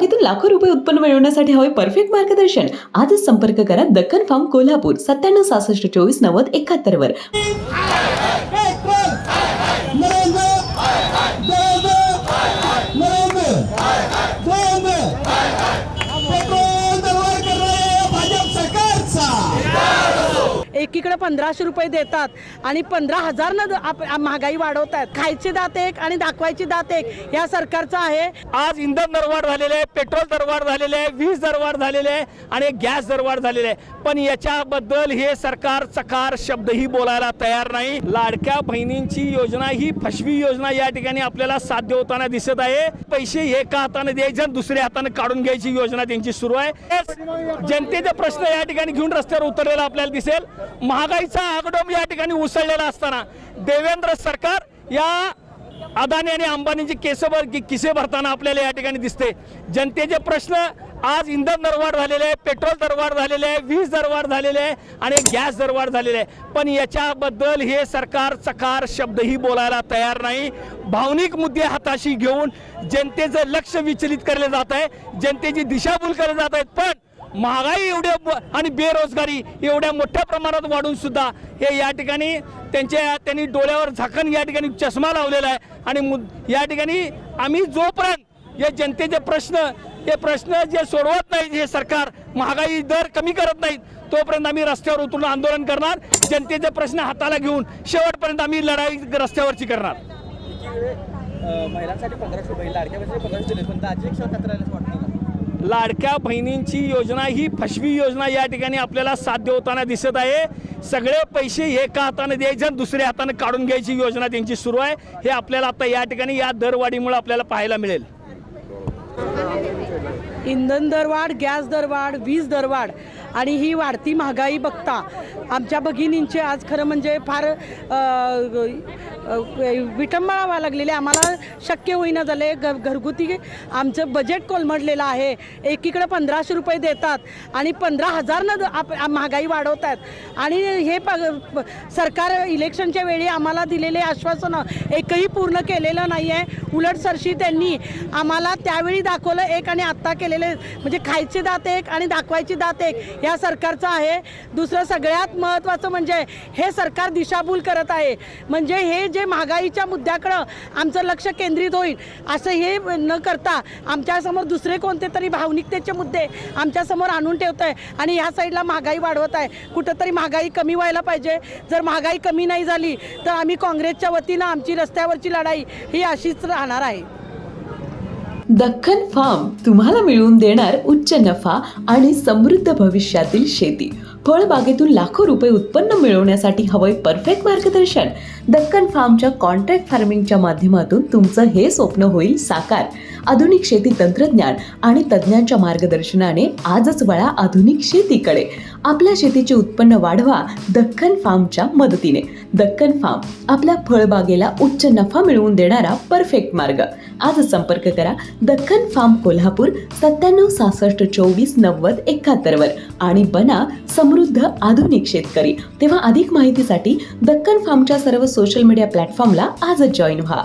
फळबागेतून लाखो रुपये उत्पन्न मिळवण्यासाठी हवे परफेक्ट मार्गदर्शन. आजच संपर्क करा दक्कन फार्म कोल्हापूर 9766249071 वर. एकीकडे 1500 रुपये देतात आणि 15,000 महागाई वाढवतात. खायचे दात एक आणि दाखवायची दात एक या सरकारचं आहे. आज इंधन दरवाढ झालेले आहे, पेट्रोल दरवाढ झालेले आहे, वीज दरवाढ झालेले आहे आणि गॅस दरवाढ झालेले आहे. पण याच्याबद्दल हे सरकार चकार शब्दही बोलायला तयार नाही. लाडक्या बहिणींची योजना ही फसवी योजना या ठिकाणी आपल्याला साध्य होताना दिसत आहे. पैसे एका हाताने द्यायचे आणि दुसऱ्या हाताने काढून घ्यायची योजना त्यांची सुरू आहे. जनतेचे प्रश्न या ठिकाणी घेऊन रस्त्यावर उतरलेला आपल्याला दिसेल. महागाईचा आगडोम या ठिकाणी उसळलेला असताना देवेंद्र सरकार या अदानी आणि अंबानींची किसे भरताना आपल्याला या ठिकाणी दिसते. जनतेचे प्रश्न आज इंधन दरवाढ झालेले आहे, पेट्रोल दरवाढ झालेले आहे, वीज दरवाढ झालेले आहे आणि गॅस दरवाढ झालेले आहे. पण याच्याबद्दल हे सरकार चकार शब्दही बोलायला तयार नाही. भावनिक मुद्दे हाताशी घेऊन जनतेचं लक्ष विचलित केले जात आहे, जनतेची दिशाभूल केली जात आहे. पण महागाई एवढ्या आणि बेरोजगारी एवढ्या मोठ्या प्रमाणात वाढून सुद्धा हे या ठिकाणी त्यांनी डोळ्यावर झाकण या ठिकाणी चष्मा लावलेला आहे. आणि या ठिकाणी आम्ही जोपर्यंत या जनतेचे प्रश्न जे सोडवत नाहीत, हे सरकार महागाई दर कमी करत नाहीत, तोपर्यंत आम्ही रस्त्यावर उतरून आंदोलन करणार. जनतेचे प्रश्न हाताला घेऊन शेवटपर्यंत आम्ही लढाई रस्त्यावरची करणार. महिलांसाठी 1500 रुपये, लाडक्या बहिणीसाठी 1500 दिले, पण दाजी एक शब्द करायला वाटतं. लाडक्या बहिणींची योजना ही फसवी योजना या ठिकाणी आपल्याला साध्य होताना दिसत आहे. सगळे पैसे एका हाताने द्यायचे आणि दुसऱ्या हाताने काढून घ्यायची योजना त्यांची सुरू आहे. हे आपल्याला आता या ठिकाणी या दरवाढीमुळे आपल्याला पाहायला मिळेल. इंधन दरवाढ, गॅस दरवाढ, वीज दरवाढ आणि ही वाढती महागाई बघता आमच्या भगिनींचे आज खरं म्हणजे फार विटंबना व्हायला लागलेली. आम्हाला शक्य होईना झाले. घरगुती आमचं बजेट कोलमडलेलं आहे. एकीकडे 1500 रुपये देतात आणि 15,000 महागाई वाढवतात. आणि हे सरकार इलेक्शनच्या वेळी आम्हाला दिलेले आश्वासनं एकही पूर्ण केलेलं नाही आहे. उलटसरशी त्यांनी आम्हाला त्यावेळी दाखवलं एक आणि आत्ता केलेले म्हणजे खायचे दात एक आणि दाखवायची दात एक या सरकारचं आहे. दुसरं सगळ्यात महत्त्वाचं म्हणजे हे सरकार दिशाभूल करत आहे. म्हणजे हे जे महागाईच्या मुद्द्याकडं आमचं लक्ष केंद्रित होईल असं हे न करता आमच्यासमोर दुसरे कोणते तरी भावनिकतेचे मुद्दे आमच्यासमोर आणून ठेवत आहे आणि ह्या साईडला महागाई वाढवत आहे. कुठंतरी महागाई कमी व्हायला पाहिजे. जर महागाई कमी नाही झाली तर आम्ही काँग्रेसच्या वतीनं आमची रस्त्यावरची लढाई ही अशीच राहणार आहे. दक्कन फार्म तुम्हाला मिळवून देणार उच्च नफा आणि समृद्ध भविष्यातील शेती. फळबागेतून लाखो रुपये उत्पन्न मिळवण्यासाठी हवंय परफेक्ट मार्गदर्शन. दक्कन फार्मच्या कॉन्ट्रॅक्ट फार्मिंगच्या माध्यमातून तुमचं हे स्वप्न होईल साकार. आधुनिक शेती तंत्रज्ञान आणि तज्ज्ञांच्या मार्गदर्शनाने आजच वळा आधुनिक शेतीकडे. आपल्या शेतीचे उत्पन्न वाढवा दक्कन फार्मच्या मदतीने. दक्कन फार्म आपल्या फळबागेला उच्च नफा मिळवून देणारा परफेक्ट मार्ग. आजच संपर्क करा दक्कन फार्म कोल्हापूर 9766249071 वर आणि बना समृद्ध आधुनिक शेतकरी. तेव्हा अधिक माहितीसाठी दक्कन फार्मच्या सर्व सोशल मीडिया प्लॅटफॉर्मला आजच जॉईन व्हा.